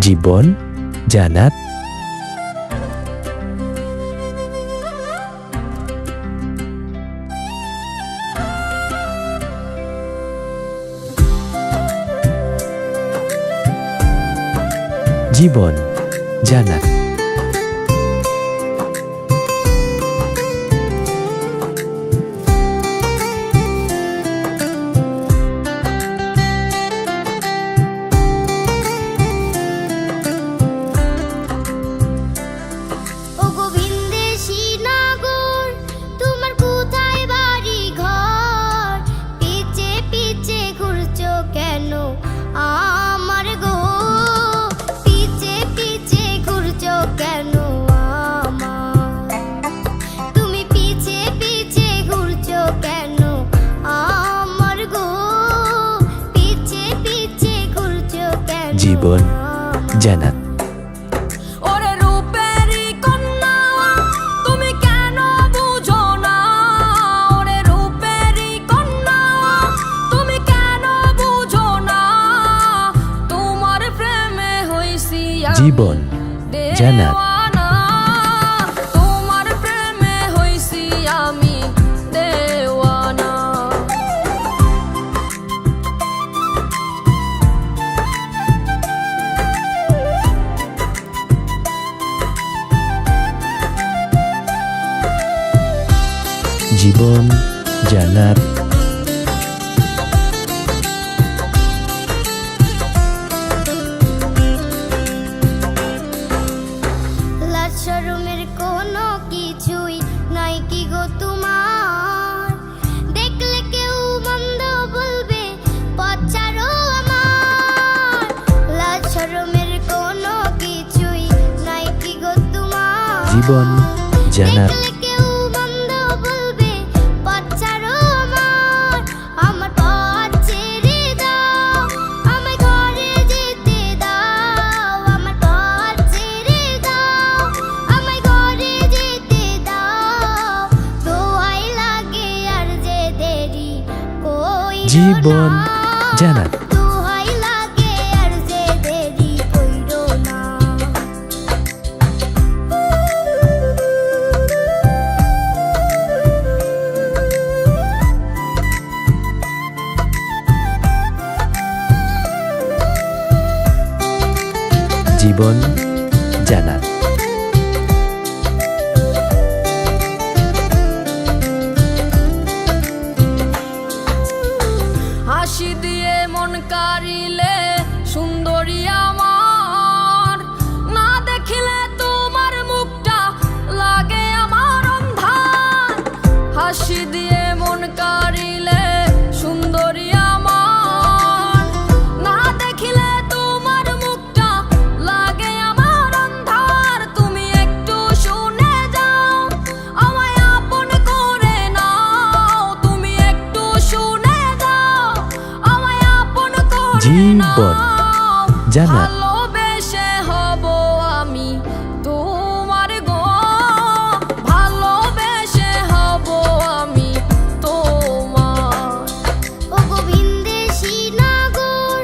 জীবন জান্নাত। জীবন জান্নাত। জীবন জান্নাত। ওরে রূপেরই কন্যা তুমি কেন বুঝো না, ওরে রূপেরই কন্যা তুমি কেন বুঝো না, তোমার প্রেমে হইছি জীবন জান্নাত। তোমার প্রেমে হইছি আমি দেওয়ানা। জীবন জান্নাত। লাজ শরমের কোনো কিছুই নাই কি গো তোমার, দেখলে কেউ মন্দ বলবে পথ ছাড়ো আমার। লাজ শরমের কোনো কিছুই নাই কি গো তোমার, জীবন জান্নাত। জীবন জান্নাত। জীবন জান্নাত। হাসি দিয়ে মন কারিলে সুন্দরী আমার, না দেখিলে তোমার মুখটা লাগে আমার অন্ধার। হাসি দিয়ে মন কারিলে সুন্দরী আমার, না দেখিলে তোমার মুখটা লাগে আমার অন্ধার। তুমি একটু শুনে যাও আমায় আপন করে নাও, তুমি একটু শুনে যাও আমায় আপন করে জীবন জান্নাত। ভালোবেসে হব আমি তোমার গো, ভালোবেসে হব আমি তোমার। ও গোবিন্দেশী নগর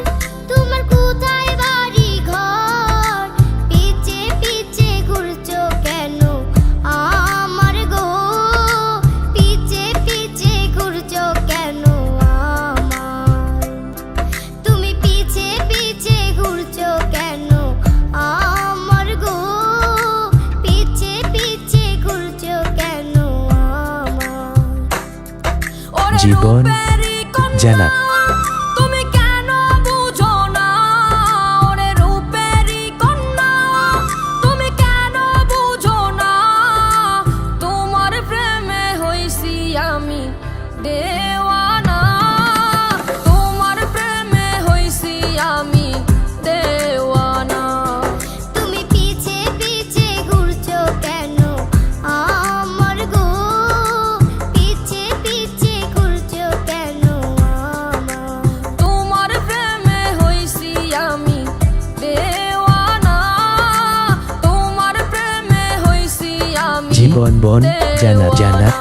তোমার কোথায় বাড়ি ঘর, পিছে পিছে ঘুরছো কেন আমার গো, পিছে পিছে ঘুরছো কেন আমার। তুমি পিছে পিছে ঘুরছো কেন আমার গো, পিছে পিছে ঘুরছো কেন আমার। জীবন জান্নাত। তুমি কেন বুঝো না, ওরে রূপেরই কন্যা তুমি কেন বুঝো না, তোমার প্রেমে হইছি আমি দেওয়ানা, তোমার প্রেমে হইছি আমি দেওয়ানা। তুমি পিছে পিছে ঘুরছো কেন আমার গো, পিছে পিছে ঘুরছো কেন আমার। তোমার প্রেমে হইছি আমি দেওয়ানা, তোমার প্রেমে হইছি আমি জীবন জান্নাত জান্নাত।